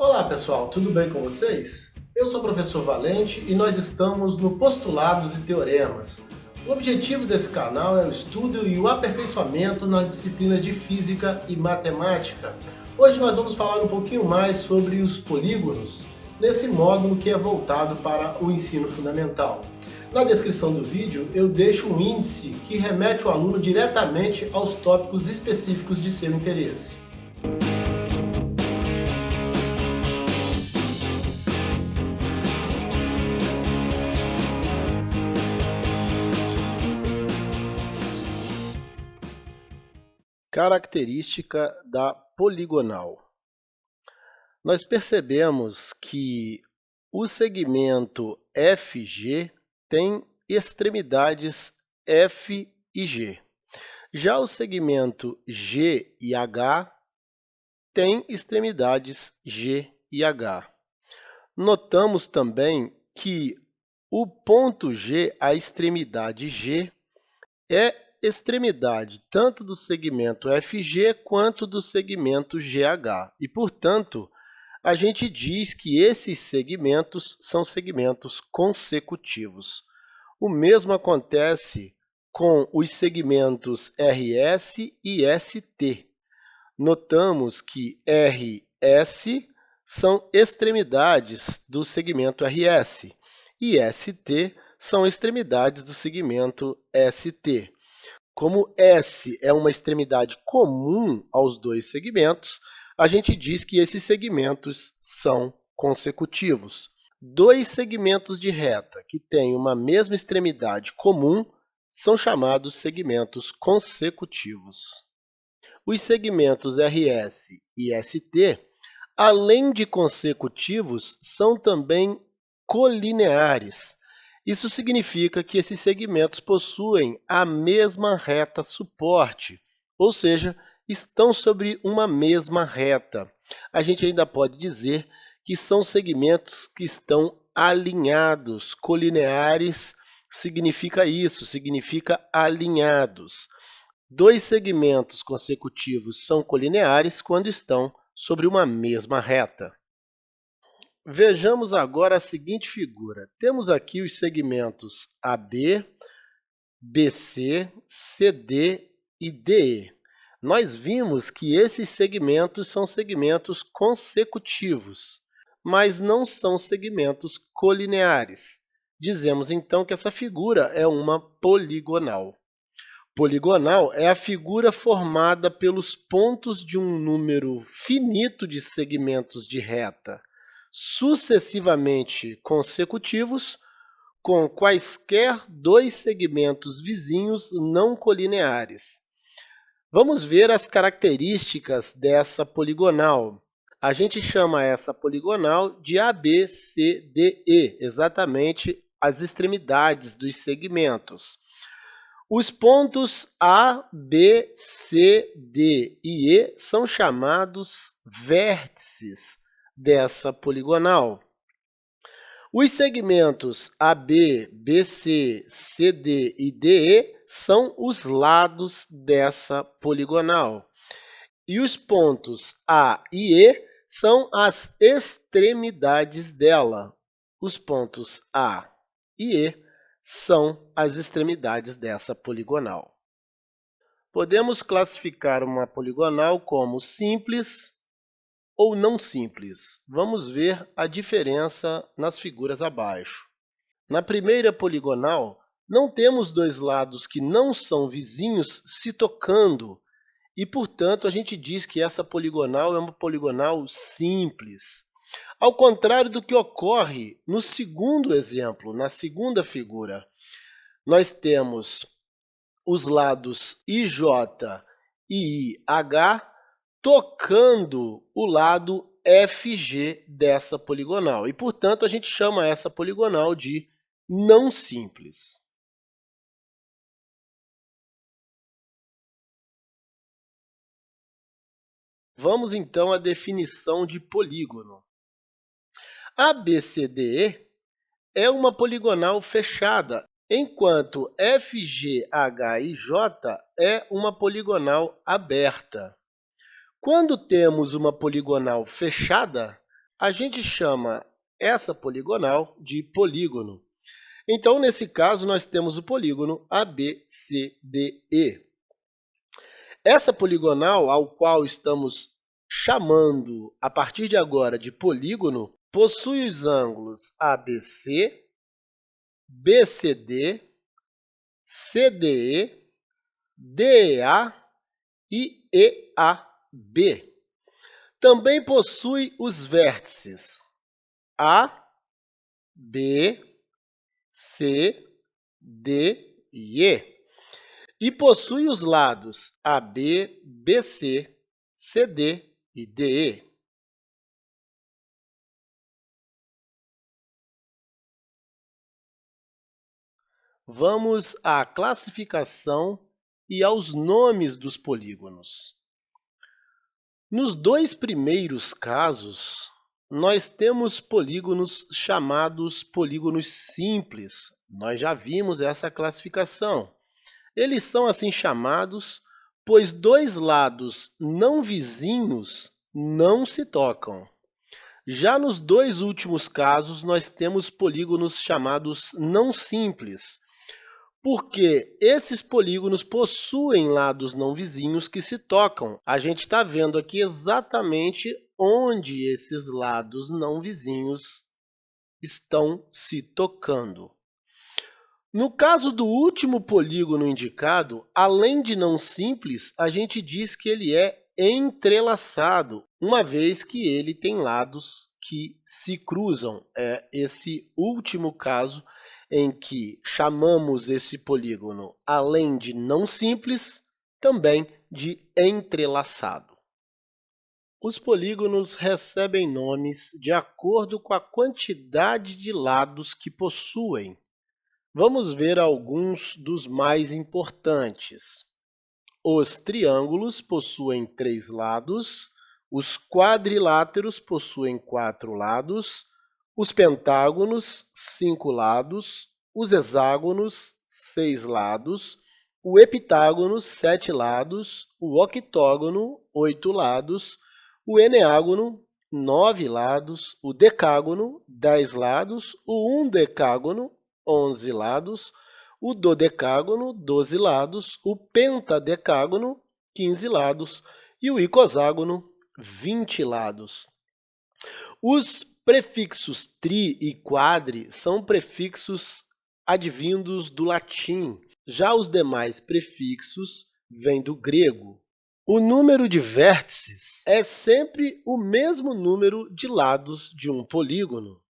Olá pessoal, tudo bem com vocês? Eu sou o professor Valente e nós estamos no Postulados e Teoremas. O objetivo desse canal é o estudo e o aperfeiçoamento nas disciplinas de Física e Matemática. Hoje nós vamos falar um pouquinho mais sobre os polígonos, nesse módulo que é voltado para o ensino fundamental. Na descrição do vídeo eu deixo um índice que remete o aluno diretamente aos tópicos específicos de seu interesse. Característica da poligonal. Nós percebemos que o segmento FG tem extremidades F e G. Já o segmento G e H tem extremidades G e H. Notamos também que o ponto G, a extremidade G, é extremidade tanto do segmento FG quanto do segmento GH. E, portanto, a gente diz que esses segmentos são segmentos consecutivos. O mesmo acontece com os segmentos RS e ST. Notamos que RS são extremidades do segmento RS e ST são extremidades do segmento ST. Como S é uma extremidade comum aos dois segmentos, a gente diz que esses segmentos são consecutivos. Dois segmentos de reta que têm uma mesma extremidade comum são chamados segmentos consecutivos. Os segmentos RS e ST, além de consecutivos, são também colineares. Isso significa que esses segmentos possuem a mesma reta suporte, ou seja, estão sobre uma mesma reta. A gente ainda pode dizer que são segmentos que estão alinhados. Colineares significa isso, significa alinhados. Dois segmentos consecutivos são colineares quando estão sobre uma mesma reta. Vejamos agora a seguinte figura. Temos aqui os segmentos AB, BC, CD e DE. Nós vimos que esses segmentos são segmentos consecutivos, mas não são segmentos colineares. Dizemos, então, que essa figura é uma poligonal. Poligonal é a figura formada pelos pontos de um número finito de segmentos de reta, sucessivamente consecutivos, com quaisquer dois segmentos vizinhos não colineares. Vamos ver as características dessa poligonal. A gente chama essa poligonal de ABCDE, exatamente as extremidades dos segmentos. Os pontos A, B, C, D e E são chamados vértices dessa poligonal. Os segmentos AB, BC, CD e DE são os lados dessa poligonal. E os pontos A e E são as extremidades dela. Os pontos A e E são as extremidades dessa poligonal. Podemos classificar uma poligonal como simples ou não simples. Vamos ver a diferença nas figuras abaixo. Na primeira poligonal, não temos dois lados que não são vizinhos se tocando e, portanto, a gente diz que essa poligonal é uma poligonal simples. Ao contrário do que ocorre no segundo exemplo, na segunda figura, nós temos os lados IJ e IH tocando o lado FG dessa poligonal. E, portanto, a gente chama essa poligonal de não simples. Vamos, então, à definição de polígono. ABCDE é uma poligonal fechada, enquanto FGHIJ é uma poligonal aberta. Quando temos uma poligonal fechada, a gente chama essa poligonal de polígono. Então, nesse caso, nós temos o polígono ABCDE. Essa poligonal, ao qual estamos chamando a partir de agora de polígono, possui os ângulos ABC, BCD, CDE, DEA e EAB. Também possui os vértices A, B, C, D e E. E possui os lados AB, BC, CD e DE. Vamos à classificação e aos nomes dos polígonos. Nos dois primeiros casos, nós temos polígonos chamados polígonos simples. Nós já vimos essa classificação. Eles são assim chamados, pois dois lados não vizinhos não se tocam. Já nos dois últimos casos, nós temos polígonos chamados não simples, porque esses polígonos possuem lados não vizinhos que se tocam. A gente está vendo aqui exatamente onde esses lados não vizinhos estão se tocando. No caso do último polígono indicado, além de não simples, a gente diz que ele é entrelaçado, uma vez que ele tem lados que se cruzam. É esse último caso em que chamamos esse polígono, além de não simples, também de entrelaçado. Os polígonos recebem nomes de acordo com a quantidade de lados que possuem. Vamos ver alguns dos mais importantes. Os triângulos possuem 3 lados, os quadriláteros possuem 4 lados, os pentágonos, 5 lados, os hexágonos, 6 lados, o heptágono, 7 lados, o octógono, 8 lados, o eneágono, 9 lados, o decágono, 10 lados, o undecágono, 11 lados, o dodecágono, 12 lados, o pentadecágono, 15 lados e o icoságono, 20 lados. Os prefixos tri e quadri são prefixos advindos do latim, já os demais prefixos vêm do grego. O número de vértices é sempre o mesmo número de lados de um polígono.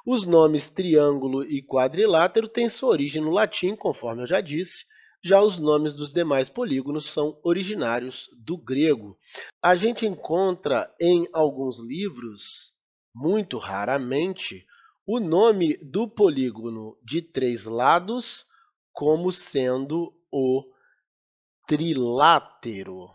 Os nomes triângulo e quadrilátero têm sua origem no latim, conforme eu já disse. Já os nomes dos demais polígonos são originários do grego. A gente encontra em alguns livros, muito raramente, o nome do polígono de 3 lados como sendo o trilátero.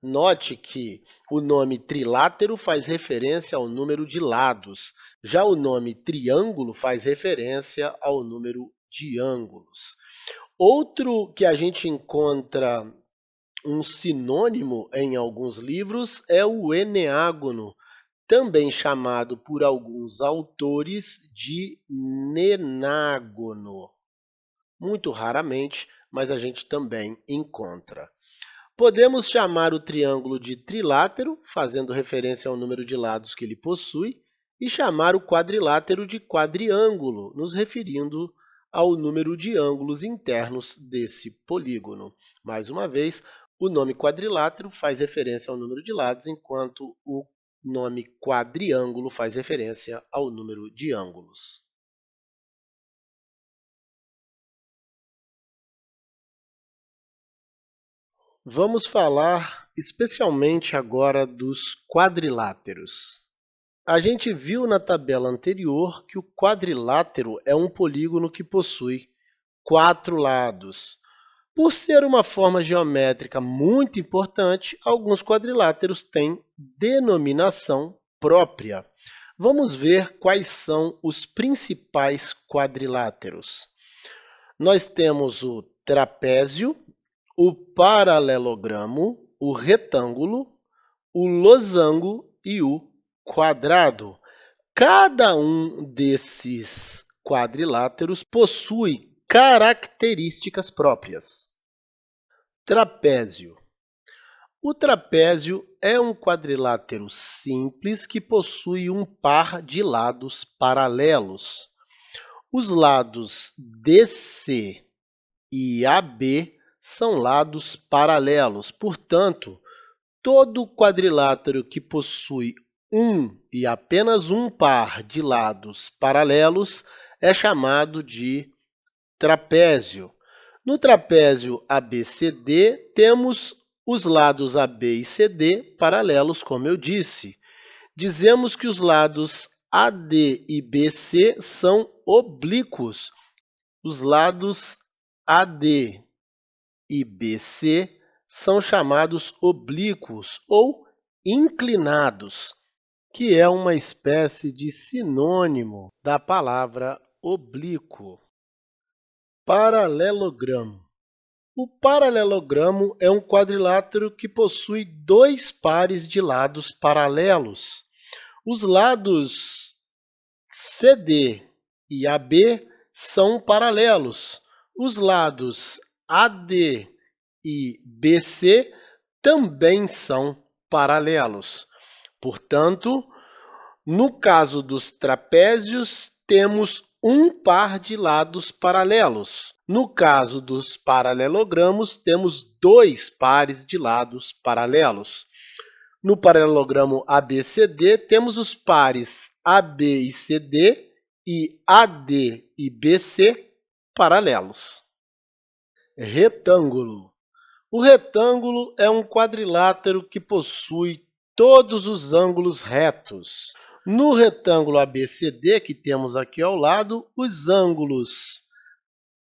Note que o nome trilátero faz referência ao número de lados, já o nome triângulo faz referência ao número de ângulos. Outro que a gente encontra um sinônimo em alguns livros é o eneágono, também chamado por alguns autores de nenágono. Muito raramente, mas a gente também encontra. Podemos chamar o triângulo de trilátero, fazendo referência ao número de lados que ele possui, e chamar o quadrilátero de quadriângulo, nos referindo ao número de ângulos internos desse polígono. Mais uma vez, o nome quadrilátero faz referência ao número de lados, enquanto o nome quadriângulo faz referência ao número de ângulos. Vamos falar especialmente agora dos quadriláteros. A gente viu na tabela anterior que o quadrilátero é um polígono que possui 4 lados. Por ser uma forma geométrica muito importante, alguns quadriláteros têm denominação própria. Vamos ver quais são os principais quadriláteros. Nós temos o trapézio, o paralelogramo, o retângulo, o losango e o quadrado. Cada um desses quadriláteros possui características próprias. Trapézio. O trapézio é um quadrilátero simples que possui um par de lados paralelos. Os lados DC e AB são lados paralelos, portanto, todo quadrilátero que possui um e apenas um par de lados paralelos é chamado de trapézio. No trapézio ABCD, temos os lados AB e CD paralelos, como eu disse. Dizemos que os lados AD e BC são oblíquos. Os lados AD e BC são chamados oblíquos ou inclinados, que é uma espécie de sinônimo da palavra oblíquo. Paralelogramo. O paralelogramo é um quadrilátero que possui dois pares de lados paralelos. Os lados CD e AB são paralelos. Os lados AD e BC também são paralelos. Portanto, no caso dos trapézios, temos um par de lados paralelos. No caso dos paralelogramos, temos dois pares de lados paralelos. No paralelogramo ABCD, temos os pares AB e CD e AD e BC paralelos. Retângulo. O retângulo é um quadrilátero que possui todos os ângulos retos. No retângulo ABCD, que temos aqui ao lado, os ângulos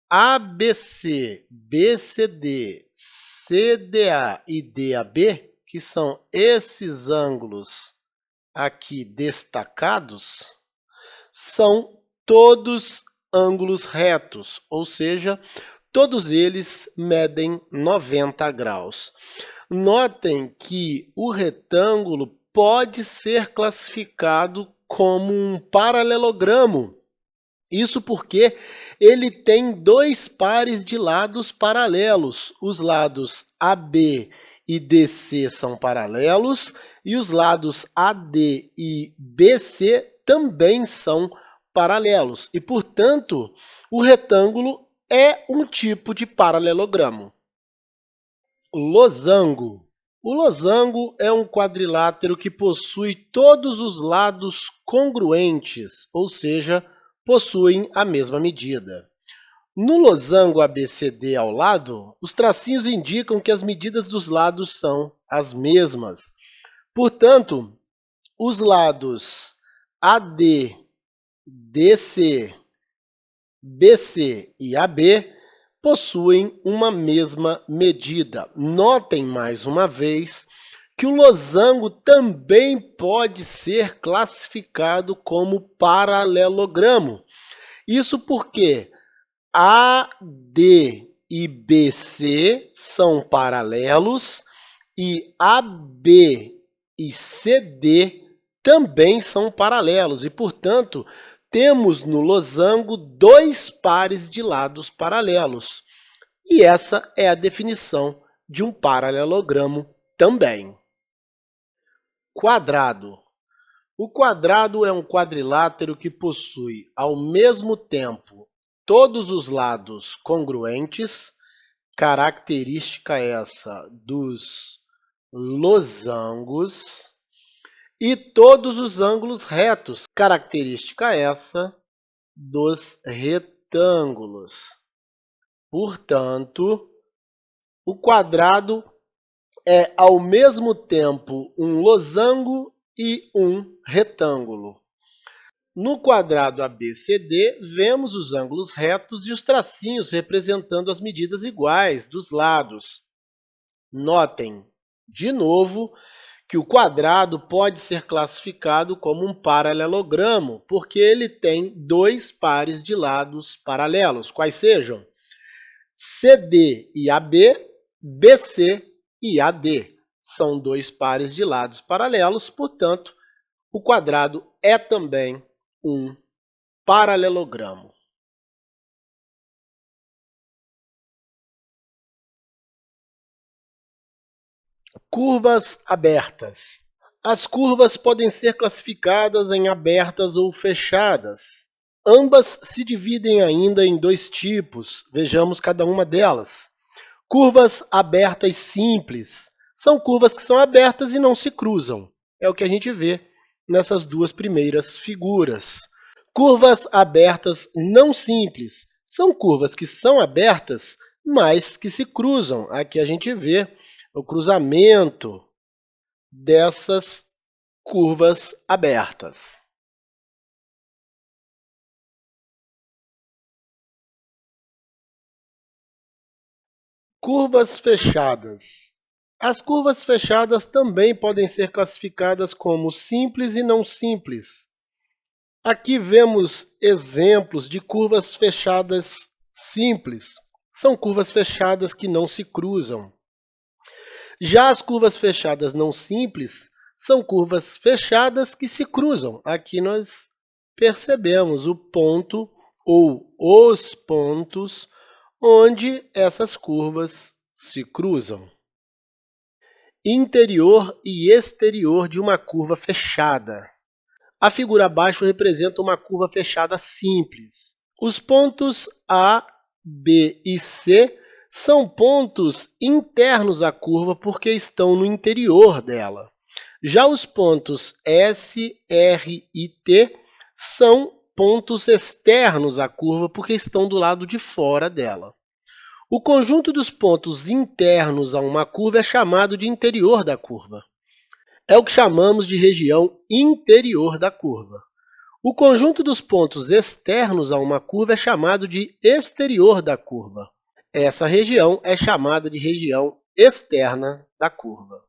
ABC, BCD, CDA e DAB, que são esses ângulos aqui destacados, são todos ângulos retos, ou seja, todos eles medem 90 graus. Notem que o retângulo pode ser classificado como um paralelogramo. Isso porque ele tem dois pares de lados paralelos. Os lados AB e DC são paralelos e os lados AD e BC também são paralelos. E, portanto, o retângulo é um tipo de paralelogramo. Losango. O losango é um quadrilátero que possui todos os lados congruentes, ou seja, possuem a mesma medida. No losango ABCD ao lado, os tracinhos indicam que as medidas dos lados são as mesmas. Portanto, os lados AD, DC, BC e AB possuem uma mesma medida. Notem mais uma vez que o losango também pode ser classificado como paralelogramo. Isso porque AD e BC são paralelos e AB e CD também são paralelos e, portanto, temos no losango dois pares de lados paralelos. E essa é a definição de um paralelogramo também. Quadrado. O quadrado é um quadrilátero que possui, ao mesmo tempo, todos os lados congruentes, característica essa dos losangos, e todos os ângulos retos, característica essa dos retângulos. Portanto, o quadrado é, ao mesmo tempo, um losango e um retângulo. No quadrado ABCD, vemos os ângulos retos e os tracinhos representando as medidas iguais dos lados. Notem, de novo, que o quadrado pode ser classificado como um paralelogramo, porque ele tem dois pares de lados paralelos, quais sejam CD e AB, BC e AD. são dois pares de lados paralelos, portanto, o quadrado é também um paralelogramo. Curvas abertas. As curvas podem ser classificadas em abertas ou fechadas. Ambas se dividem ainda em dois tipos, vejamos cada uma delas. Curvas abertas simples. São curvas que são abertas e não se cruzam. É o que a gente vê nessas duas primeiras figuras. Curvas abertas não simples. São curvas que são abertas, mas que se cruzam. Aqui a gente vê o cruzamento dessas curvas abertas. Curvas fechadas. As curvas fechadas também podem ser classificadas como simples e não simples. Aqui vemos exemplos de curvas fechadas simples. São curvas fechadas que não se cruzam. Já as curvas fechadas não simples são curvas fechadas que se cruzam. Aqui nós percebemos o ponto ou os pontos onde essas curvas se cruzam. Interior e exterior de uma curva fechada. A figura abaixo representa uma curva fechada simples. Os pontos A, B e C são pontos internos à curva porque estão no interior dela. Já os pontos S, R e T são pontos externos à curva porque estão do lado de fora dela. O conjunto dos pontos internos a uma curva é chamado de interior da curva. É o que chamamos de região interior da curva. O conjunto dos pontos externos a uma curva é chamado de exterior da curva. Essa região é chamada de região externa da curva.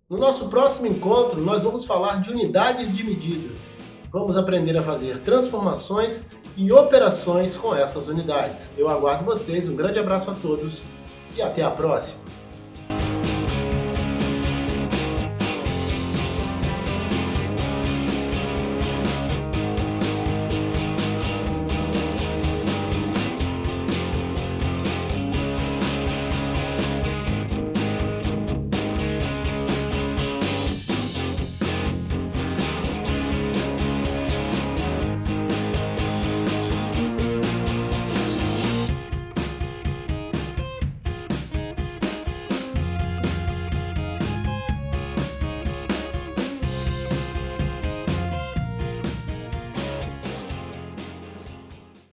No nosso próximo encontro, nós vamos falar de unidades de medidas. Vamos aprender a fazer transformações e operações com essas unidades. Eu aguardo vocês, um grande abraço a todos e até a próxima!